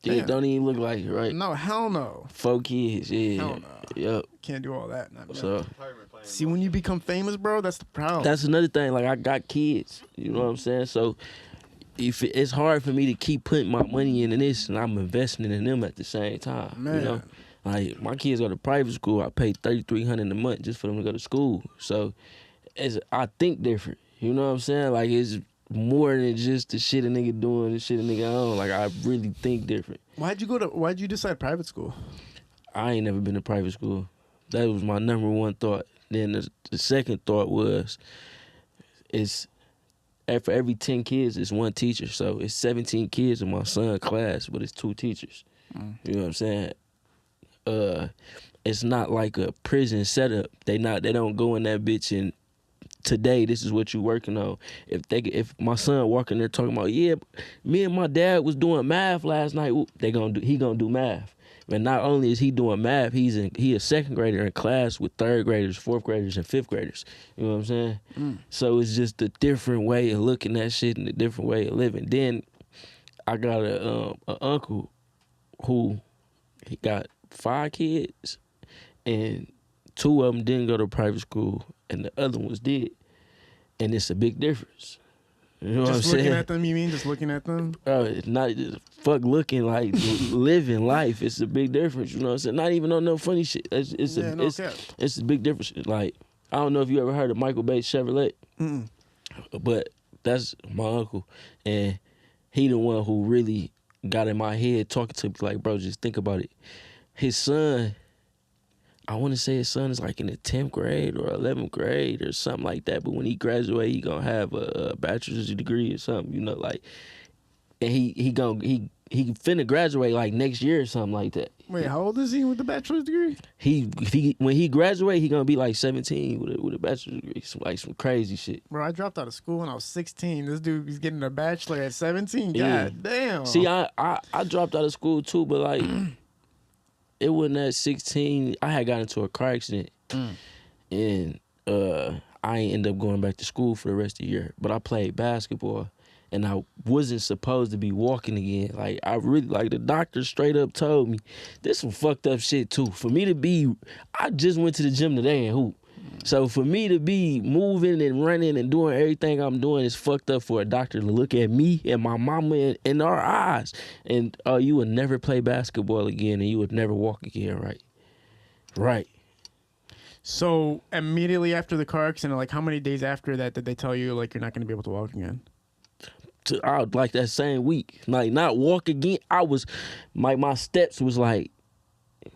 B: Yeah, don't even look like it, right?
A: No, hell no.
B: 4 kids, yeah.
A: Hell no.
B: Yep.
A: Can't do all that.
B: So,
A: see, when you become famous, bro, that's the problem.
B: That's another thing. Like, I got kids. You know what I'm saying? So, it's hard for me to keep putting my money into this, and I'm investing in them at the same time.
A: Man.
B: You know? Like, my kids go to private school. I pay $3,300 a month just for them to go to school. So, I think different. You know what I'm saying? Like, it's more than just the shit a nigga doing, the shit a nigga on. Like, I really think different.
A: Why'd you decide private school?
B: I ain't never been to private school. That was my number one thought. Then the second thought was, for every 10 kids, it's 1 teacher. So it's 17 kids in my son's class, but it's 2 teachers. You know what I'm saying? It's not like a prison setup. They don't go in that bitch and today this is what you working on. If my son walking there talking about, yeah, me and my dad was doing math last night, he gonna do math. And not only is he doing math, he a second grader in class with 3rd graders, 4th graders, and 5th graders. You know what I'm saying? So it's just a different way of looking at shit and a different way of living. Then I got a uncle who he got 5 kids, and 2 of them didn't go to private school, and the other ones did. and it's a big difference. You know what I'm
A: Just looking
B: saying?
A: at them, you mean? Just looking at them?
B: It's not just fuck looking like living life. It's a big difference. You know what I'm saying? Not even on no funny shit. It's a big difference. Like, I don't know if you ever heard of Michael Bates Chevrolet, but that's my uncle, and he the one who really got in my head talking to me like, bro, just think about it. His son, I want to say his son is like in the 10th grade or 11th grade or something like that. But when he graduate, he gonna have a bachelor's degree or something, you know, like, and he finna graduate like next year or something like that.
A: Wait, how old is he with the bachelor's degree?
B: He when he graduate, he gonna be like 17 with a bachelor's degree, some crazy shit.
A: Bro, I dropped out of school when I was 16. This dude, he's getting a bachelor at 17.
B: Yeah.
A: God damn.
B: See, I dropped out of school too, but like. It wasn't at 16. I had got into a car accident, and I ain't end up going back to school for the rest of the year. But I played basketball, and I wasn't supposed to be walking again. Like, I really, like, the doctor straight up told me, this some fucked up shit too. For me to be, I just went to the gym today and hoop. So for me to be moving and running and doing everything I'm doing is fucked up for a doctor to look at me and my mama in our eyes and, oh, you would never play basketball again and you would never walk again, right? Right.
A: So immediately after the car accident, like how many days after that did they tell you like you're not going to be able to walk again?
B: Like that same week, like not walk again. I was, like my steps was like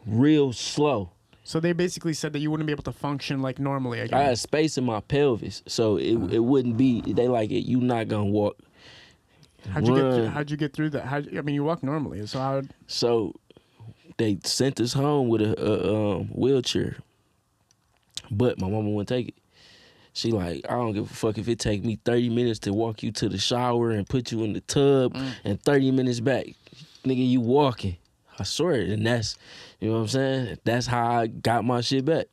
B: real slow.
A: So they basically said that you wouldn't be able to function like normally again.
B: I had space in my pelvis, so it wouldn't be. They like it. You not gonna walk.
A: How'd you get through that? I mean, you walk normally.
B: So they sent us home with a wheelchair, but my mama wouldn't take it. She like, I don't give a fuck if it take me 30 minutes to walk you to the shower and put you in the tub and 30 minutes back. Nigga, you walking. I swear, and that's, you know what I'm saying? That's how I got my shit back.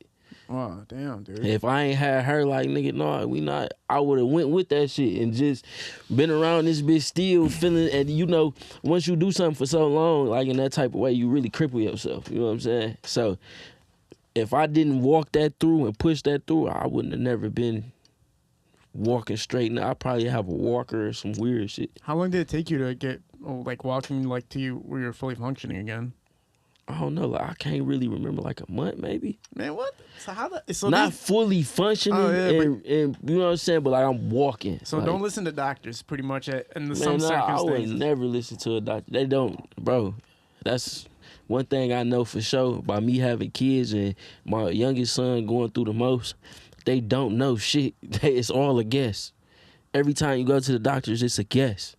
A: Oh, damn, dude.
B: If I ain't had her like, nigga, no, we not, I would have went with that shit and just been around this bitch still feeling, and you know, once you do something for so long, like in that type of way, you really cripple yourself, you know what I'm saying? So, if I didn't walk that through and push that through, I wouldn't have never been walking straight. Now, I probably have a walker or some weird shit.
A: How long did it take you to get like walking like to you where you're fully functioning again?
B: I don't know. Like, I can't really remember. Like a month, maybe.
A: Man, what? So how that? So
B: not fully functioning, and you know what I'm saying. But like I'm walking.
A: So
B: like,
A: don't listen to doctors, pretty much. Some
B: I
A: circumstances.
B: would never listen to a doctor. They don't, bro. That's one thing I know for sure by me having kids and my youngest son going through the most. They don't know shit. It's all a guess. Every time you go to the doctors, it's a guess.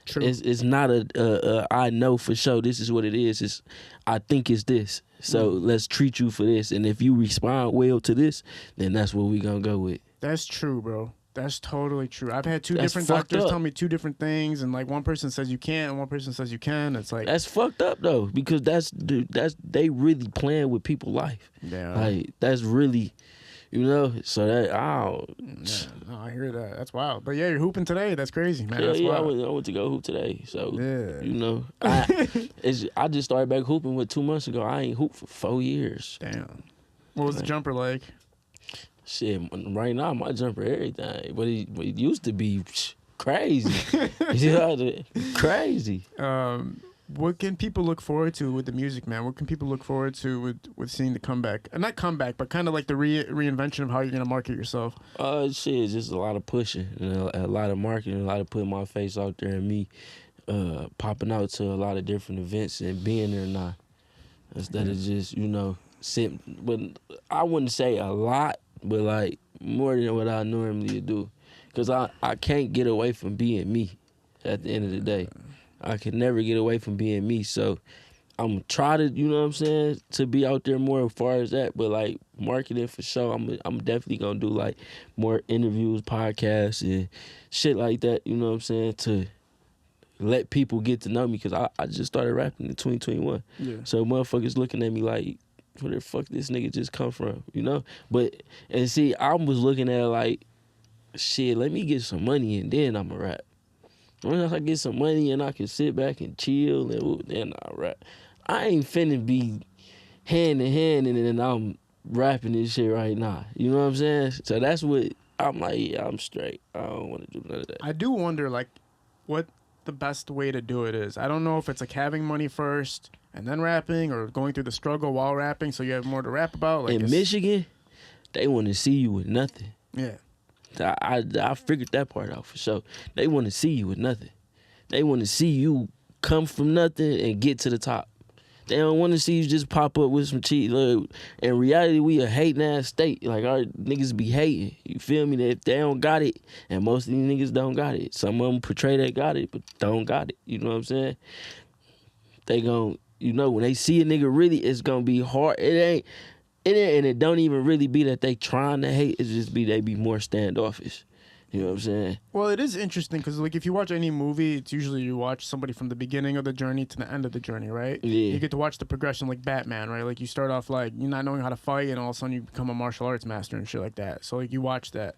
A: True.
B: It's not a I know for sure this is what it is. It's I think it's this. So let's treat you for this. And if you respond well to this, then that's what we gonna go with.
A: That's true, bro. That's totally true. I've had two different doctors tell me two different things, and like one person says you can't, and one person says you can. It's like
B: that's fucked up though, because that's they really playing with people's life.
A: Yeah,
B: like that's really. You know, so that
A: no, I hear that. That's wild. But yeah, you're hooping today. That's crazy, man. That's wild.
B: I went to go hoop today. So
A: yeah,
B: you know, I just started back hooping 2 months ago. I ain't hooped for 4 years.
A: Damn. What was the jumper like?
B: Shit, right now my jumper everything, but it used to be crazy. You know, crazy.
A: What can people look forward to with the music, man? What can people look forward to with seeing the comeback? Not comeback, but kind of like the reinvention of how you're going to market yourself.
B: Shit, just a lot of pushing, a lot of marketing, a lot of putting my face out there and me popping out to a lot of different events and being there now. Instead of just, you know, sitting. But I wouldn't say a lot, but like more than what I normally do. Because I can't get away from being me at the end of the day. I can never get away from being me, so I'm trying to, you know what I'm saying, to be out there more as far as that. But like marketing for sure, I'm definitely gonna do like more interviews, podcasts, and shit like that. You know what I'm saying, to let people get to know me, because I just started rapping in 2021.
A: Yeah.
B: So motherfuckers looking at me like, where the fuck this nigga just come from, you know? But and see, I was looking at it like, shit, let me get some money and then I'ma rap. Once I get some money and I can sit back and chill and then I rap. I ain't finna be hand in hand and then I'm rapping this shit right now. You know what I'm saying? So that's what I'm like, yeah, I'm straight. I don't want to do none of that.
A: I do wonder, like, what the best way to do it is. I don't know if it's like having money first and then rapping, or going through the struggle while rapping so you have more to rap about. Like,
B: In Michigan, they want to see you with nothing.
A: yeah.
B: I figured that part out for sure. They want to see you with nothing. They want to see you come from nothing and get to the top. They don't want to see you just pop up with some cheat. Look, in reality, we a hating ass state. Like, our niggas be hating. You feel me? That if they don't got it, and most of these niggas don't got it. Some of them portray they got it, but don't got it. You know what I'm saying? They gon', you know, when they see a nigga really, it's gonna be hard. It ain't, and it don't even really be that they trying to hate. It just be they be more standoffish. You know what I'm saying?
A: Well, it is interesting because, like, if you watch any movie, it's usually you watch somebody from the beginning of the journey to the end of the journey, right?
B: Yeah.
A: You get to watch the progression, like Batman, right? Like, you start off, like, you're not knowing how to fight, and all of a sudden you become a martial arts master and shit like that. So, like, you watch that.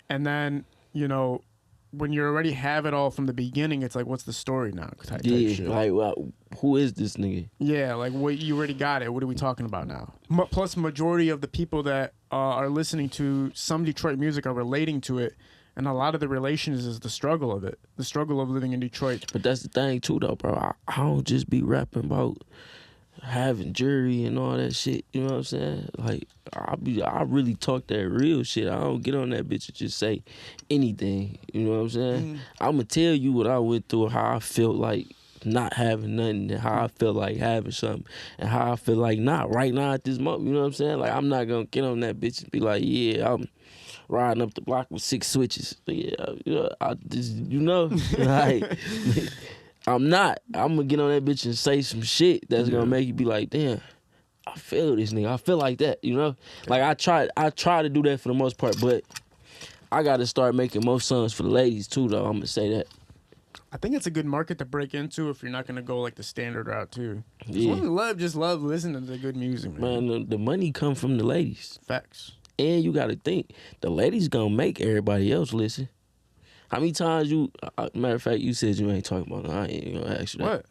A: And then, you know, when you already have it all from the beginning, it's like, what's the story now? Type shit.
B: Like, well, who is this nigga?
A: Yeah, like, what, you already got it. What are we talking about now? Plus, majority of the people that are listening to some Detroit music are relating to it. And a lot of the relations is the struggle of it, the struggle of living in Detroit.
B: But that's the thing too, though, bro. I don't just be rapping about having jury and all that shit. You know what I'm saying? Like, I really talk that real shit. I don't get on that bitch and just say anything. You know what I'm saying? I'ma tell you what I went through, how I felt like not having nothing, and how I felt like having something, and how I feel like not right now at this moment. You know what I'm saying? Like, I'm not gonna get on that bitch and be like, yeah, I'm riding up the block with 6 switches. But yeah, I just, you know, like, I'm not. I'm gonna get on that bitch and say some shit that's gonna make you be like, damn, I feel this nigga. I feel like that, you know? Like, I try to do that for the most part, but I gotta start making more songs for the ladies too, though. I'm gonna say that.
A: I think it's a good market to break into if you're not gonna go like the standard route too.
B: Yeah.
A: Women just love listening to good music, man.
B: Man, the money come from the ladies.
A: Facts.
B: And you gotta think, the ladies gonna make everybody else listen. How many times matter of fact, you said you ain't talking about it. I ain't gonna ask you that.
A: What?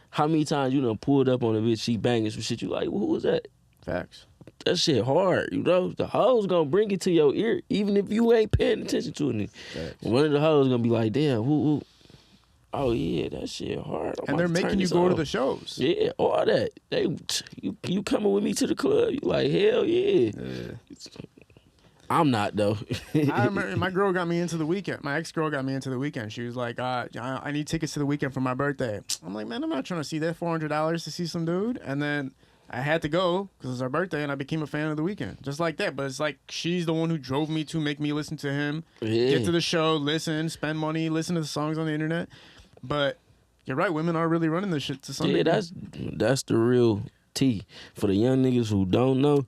B: How many times you done pulled up on a bitch, she banging some shit, you like, well, who was that?
A: Facts.
B: That shit hard, you know? The hoes gonna bring it to your ear, even if you ain't paying attention to it.
A: Facts.
B: One of the hoes gonna be like, damn, who? Oh yeah, that shit hard.
A: And they're making you go to the shows.
B: Yeah, all that. You coming with me to the club? You like, hell yeah. I'm not though.
A: I remember my girl got me into the weekend. My ex-girl got me into the weekend. She was like, I need tickets to the weekend for my birthday. I'm like, man, I'm not trying to see that $400 to see some dude. And then I had to go because it's our birthday, and I became a fan of the weekend. Just like that. But it's like she's the one who drove me to make me listen to him, get to the show, listen, spend money, listen to the songs on the internet. But you're right, women are really running this shit to some degree.
B: That's the real tea. For the young niggas who don't know,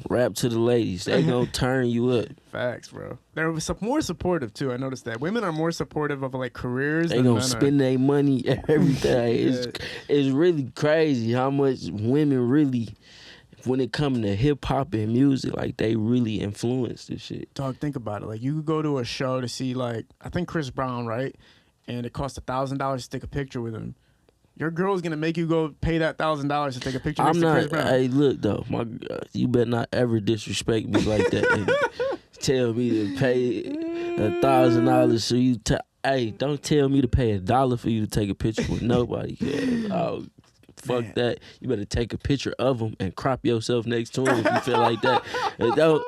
B: rap to the ladies. They gonna turn you up.
A: Facts, bro. They're more supportive too. I noticed that women are more supportive of like careers.
B: They
A: than
B: gonna
A: men
B: spend their money everything. It's really crazy how much women really, when it comes to hip hop and music, like they really influence this shit.
A: Dog, think about it. Like you could go to a show to see like I think Chris Brown, right? And it costs $1,000 to take a picture with him. Your girl's gonna make you go pay that $1,000 to take a picture with Chris Brown.
B: Hey, look though, you better not ever disrespect me like that and tell me to pay $1,000 so you. Hey, don't tell me to pay $1 for you to take a picture with nobody. Oh, fuck that. You better take a picture of him and crop yourself next to him if you feel like that. And don't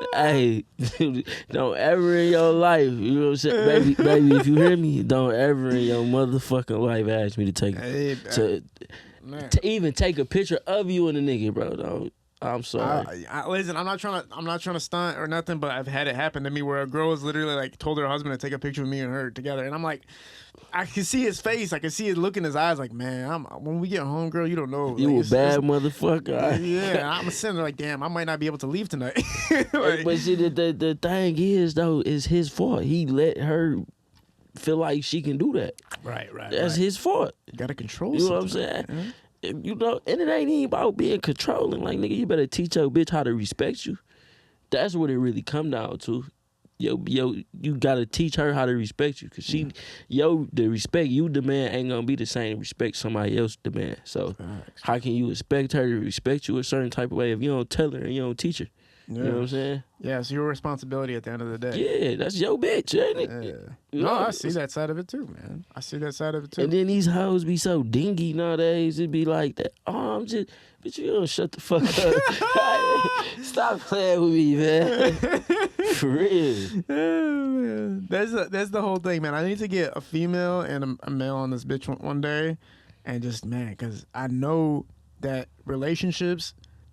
B: ever in your life, you know what I'm saying? Baby, if you hear me, don't ever in your motherfucking life ask me to take to even take a picture of you and a nigga, bro. Don't. I'm sorry.
A: Listen, I'm not trying to stunt or nothing, but I've had it happen to me where a girl was literally like told her husband to take a picture of me and her together, and I'm like, I can see his face, I can see his look in his eyes, like, man, when we get home, girl, you don't know.
B: You
A: like,
B: a bad motherfucker.
A: Yeah, I'm sitting there like, damn, I might not be able to leave tonight.
B: But see, the thing is though, it's his fault. He let her feel like she can do that.
A: Right.
B: That's his fault.
A: You gotta control.
B: You know what I'm saying?
A: Yeah.
B: You know, and it ain't even about being controlling. Like, nigga, you better teach your bitch how to respect you. That's what it really come down to. You gotta teach her how to respect you, cause the respect you demand ain't gonna be the same respect somebody else demand. So how can you expect her to respect you a certain type of way if you don't tell her and you don't teach her? You know what I'm saying?
A: Yeah, it's your responsibility at the end of the day.
B: Yeah, that's your bitch, ain't it?
A: Yeah.
B: You
A: No,
B: know?
A: I see that side of it too, man. I see that side of it too.
B: And then these hoes be so dingy nowadays. It be like that. Oh, I'm just, bitch, you don't shut the fuck up. Stop playing with me, man. For real.
A: Oh, man. That's the whole thing, man. I need to get a female and a male on this bitch one day, and just, man, because I know that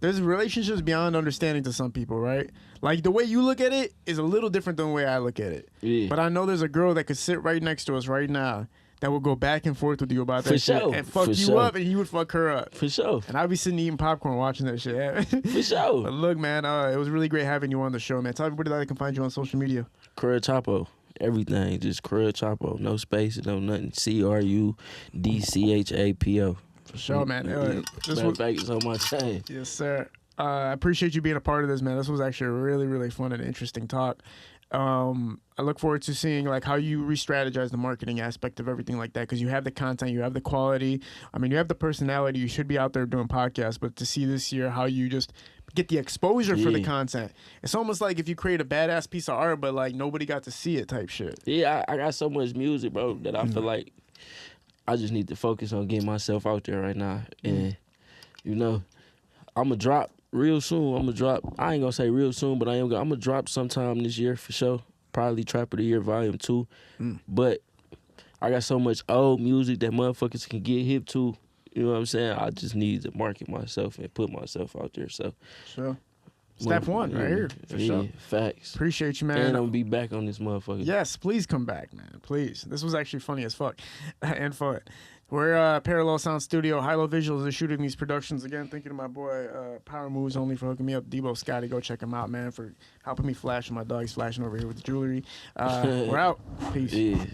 A: there's relationships beyond understanding to some people, right? Like the way you look at it is a little different than the way I look at it.
B: Yeah.
A: But I know there's a girl that could sit right next to us right now that will go back and forth with you about that
B: For
A: shit
B: sure.
A: and fuck
B: For
A: you
B: sure.
A: up, and you would fuck her up.
B: For sure.
A: And I'd be sitting eating popcorn watching that shit.
B: For sure.
A: But look, man, it was really great having you on the show, man. Tell everybody that they can find you on social media.
B: CrudChapo. Everything. Just CrudChapo. No spaces, no nothing. CRUDCHAPO.
A: For sure, man.
B: Matter of fact, it's on my chain.
A: Yes, sir. I appreciate you being a part of this, man. This was actually a really, really fun and interesting talk. I look forward to seeing like how you re-strategize the marketing aspect of everything like that, because you have the content, you have the quality. I mean, you have the personality. You should be out there doing podcasts, but to see this year how you just get the exposure for the
B: Yeah.
A: content. It's almost like if you create a badass piece of art, but like nobody got to see it type shit.
B: Yeah, I got so much music, bro, that I feel like I just need to focus on getting myself out there right now. And, you know, I'm going to drop real soon. I ain't going to say real soon, but I'm going to drop sometime this year for sure. Probably Trap of the Year Volume 2. But I got so much old music that motherfuckers can get hip to. You know what I'm saying? I just need to market myself and put myself out there. So,
A: Sure. Step one right here, for sure.
B: Facts.
A: Appreciate you, man.
B: And I'm going to be back on this motherfucker.
A: Yes, please come back, man. Please. This was actually funny as fuck and fun. We're Parallel Sound Studio. High Low Visuals is shooting these productions. Again, thank you to my boy Power Moves Only for hooking me up. Debo, Scotty, go check him out, man, for helping me flash. My dog's flashing over here with the jewelry. We're out. Peace.
B: Yeah.